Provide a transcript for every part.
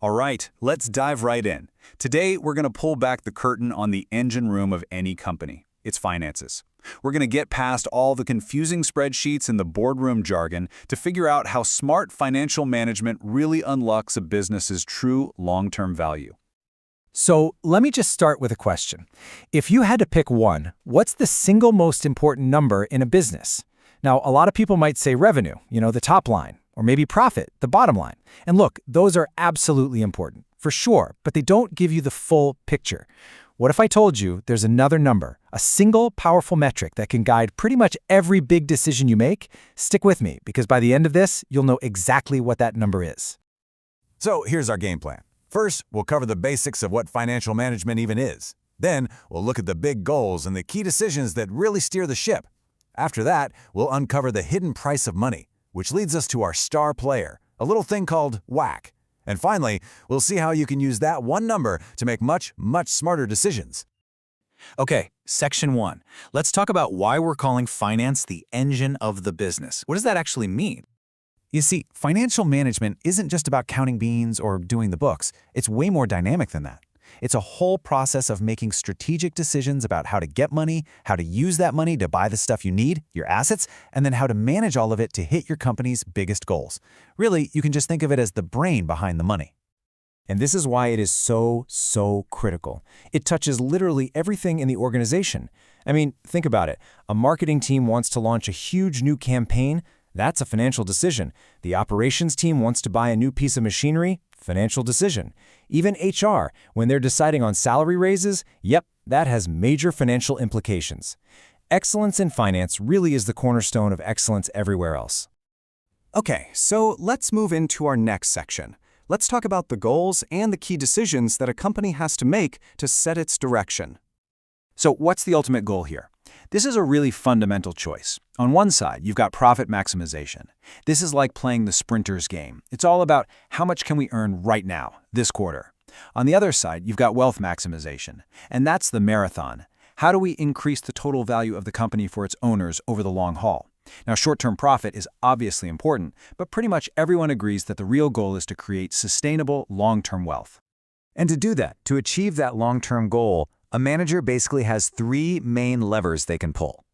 All right, let's dive right in. Today, we're going to pull back the curtain on the engine room of any company, its finances. We're going to get past all the confusing spreadsheets and the boardroom jargon to figure out how smart financial management really unlocks a business's true long-term value. So let me just start with a question. If you had to pick one, what's the single most important number in a business? Now, a lot of people might say revenue, the top line, or maybe profit, the bottom line. And look, those are absolutely important, for sure, but they don't give you the full picture. What if I told you there's another number, a single powerful metric that can guide pretty much every big decision you make? Stick with me, because by the end of this, you'll know exactly what that number is. So here's our game plan. First, we'll cover the basics of what financial management even is. Then, we'll look at the big goals and the key decisions that really steer the ship. After that, we'll uncover the hidden price of money, which leads us to our star player, a little thing called Wacc. And finally, we'll see how you can use that one number to make much, much smarter decisions. Okay, Section 1. Let's talk about why we're calling finance the engine of the business. What does that actually mean? You see, financial management isn't just about counting beans or doing the books. It's way more dynamic than that. It's a whole process of making strategic decisions about how to get money, how to use that money to buy the stuff you need, your assets, and then how to manage all of it to hit your company's biggest goals. Really, you can just think of it as the brain behind the money. And this is why it is so critical. It touches literally everything in the organization. I mean, think about it. A marketing team wants to launch a huge new campaign. That's a financial decision. The operations team wants to buy a new piece of machinery. Financial decision. Even HR, when they're deciding on salary raises, yep, that has major financial implications. Excellence in finance really is the cornerstone of excellence everywhere else. Okay, so let's move into our next section. Let's talk about the goals and the key decisions that a company has to make to set its direction. So what's the ultimate goal here? This is a really fundamental choice. On one side, you've got profit maximization. This is like playing the sprinter's game. It's all about how much can we earn right now, this quarter. On the other side, you've got wealth maximization. And that's the marathon. How do we increase the total value of the company for its owners over the long haul? Now, short-term profit is obviously important, but pretty much everyone agrees that the real goal is to create sustainable, long-term wealth. And to do that, to achieve that long-term goal, a manager basically has three main levers they can pull.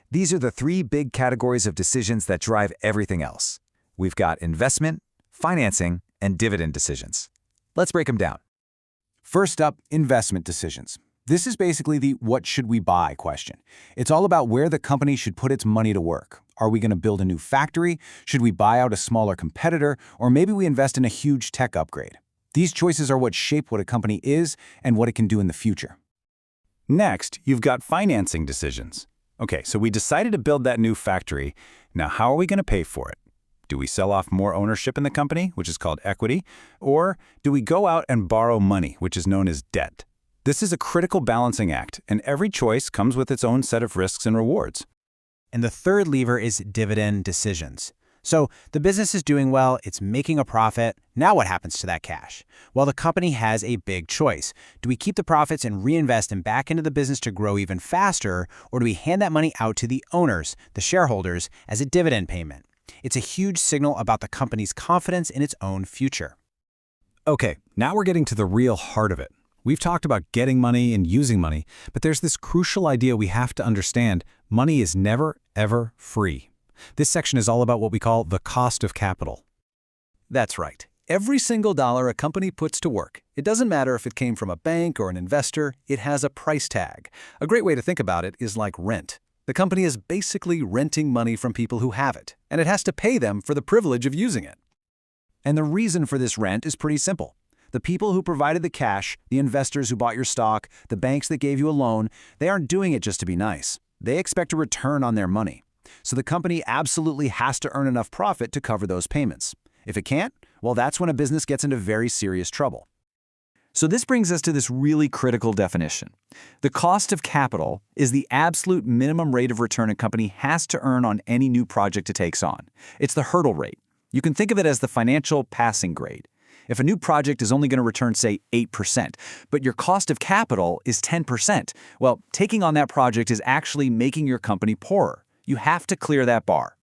These are the three big categories of decisions that drive everything else. We've got investment, financing, and dividend decisions. Let's break them down. First up, investment decisions. This is basically the what should we buy question. It's all about where the company should put its money to work. Are we going to build a new factory? Should we buy out a smaller competitor? Or maybe we invest in a huge tech upgrade? These choices are what shape what a company is and what it can do in the future. Next, you've got financing decisions. Okay, so we decided to build that new factory. Now, how are we going to pay for it? Do we sell off more ownership in the company, which is called equity? Or do we go out and borrow money, which is known as debt? This is a critical balancing act, and every choice comes with its own set of risks and rewards. And the third lever is dividend decisions. So the business is doing well, it's making a profit. Now what happens to that cash? Well, the company has a big choice. Do we keep the profits and reinvest them back into the business to grow even faster, or do we hand that money out to the owners, the shareholders, as a dividend payment? It's a huge signal about the company's confidence in its own future. Okay, now we're getting to the real heart of it. We've talked about getting money and using money, but there's this crucial idea we have to understand. Money is never, ever free. This section is all about what we call the cost of capital. That's right. Every single dollar a company puts to work, it doesn't matter if it came from a bank or an investor, it has a price tag. A great way to think about it is like rent. The company is basically renting money from people who have it, and it has to pay them for the privilege of using it. And the reason for this rent is pretty simple. The people who provided the cash, the investors who bought your stock, the banks that gave you a loan, they aren't doing it just to be nice. They expect a return on their money. So the company absolutely has to earn enough profit to cover those payments. If it can't, well, that's when a business gets into very serious trouble. So this brings us to this really critical definition. The cost of capital is the absolute minimum rate of return a company has to earn on any new project it takes on. It's the hurdle rate. You can think of it as the financial passing grade. If a new project is only going to return, say, 8%, but your cost of capital is 10%, well, taking on that project is actually making your company poorer. You have to clear that bar.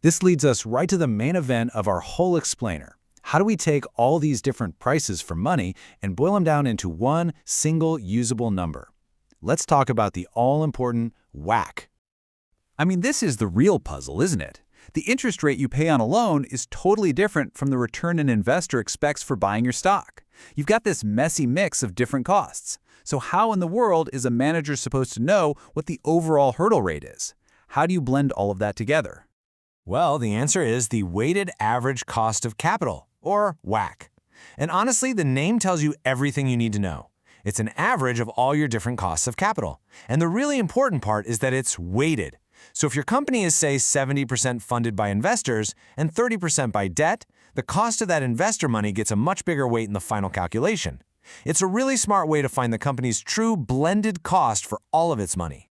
This leads us right to the main event of our whole explainer. how do we take all these different prices for money and boil them down into one single usable number? Let's talk about the all-important Wacc. I mean, this is the real puzzle, isn't it? The interest rate you pay on a loan is totally different from the return an investor expects for buying your stock. You've got this messy mix of different costs. So how in the world is a manager supposed to know what the overall hurdle rate is? How do you blend all of that together? Well, the answer is the weighted average cost of capital, or WACC. And honestly, the name tells you everything you need to know. It's an average of all your different costs of capital. And the really important part is that it's weighted. So if your company is, say, 70% funded by investors and 30% by debt, the cost of that investor money gets a much bigger weight in the final calculation. It's a really smart way to find the company's true blended cost for all of its money.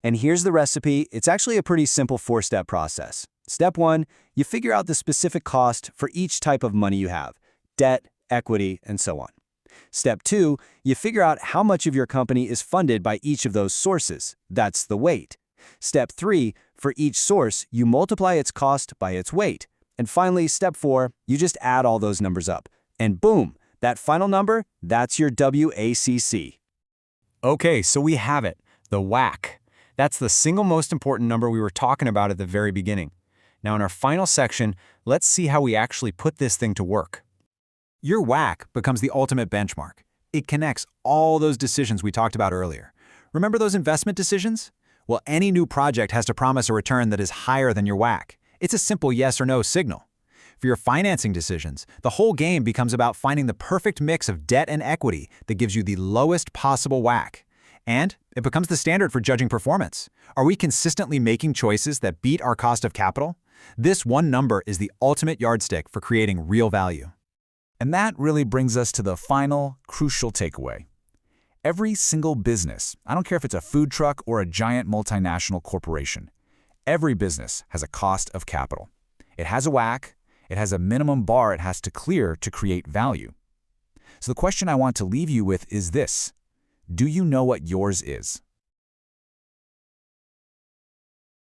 And here's the recipe. It's actually a pretty simple 4-step process. Step 1, you figure out the specific cost for each type of money you have: debt, equity, and so on. Step 2, you figure out how much of your company is funded by each of those sources. That's the weight. Step 3, for each source, you multiply its cost by its weight. And finally, step 4, you just add all those numbers up. And boom, that final number, that's your WACC. Okay, so we have it, the WACC. That's the single most important number we were talking about at the very beginning. Now in our final section, let's see how we actually put this thing to work. Your WACC becomes the ultimate benchmark. It connects all those decisions we talked about earlier. Remember those investment decisions? Well, any new project has to promise a return that is higher than your WACC. It's a simple yes or no signal. For your financing decisions, the whole game becomes about finding the perfect mix of debt and equity that gives you the lowest possible WACC. And it becomes the standard for judging performance. Are we consistently making choices that beat our cost of capital? This one number is the ultimate yardstick for creating real value. And that really brings us to the final, crucial takeaway. Every single business, I don't care if it's a food truck or a giant multinational corporation, every business has a cost of capital. It has a WACC, it has a minimum bar it has to clear to create value. So the question I want to leave you with is this: do you know what yours is?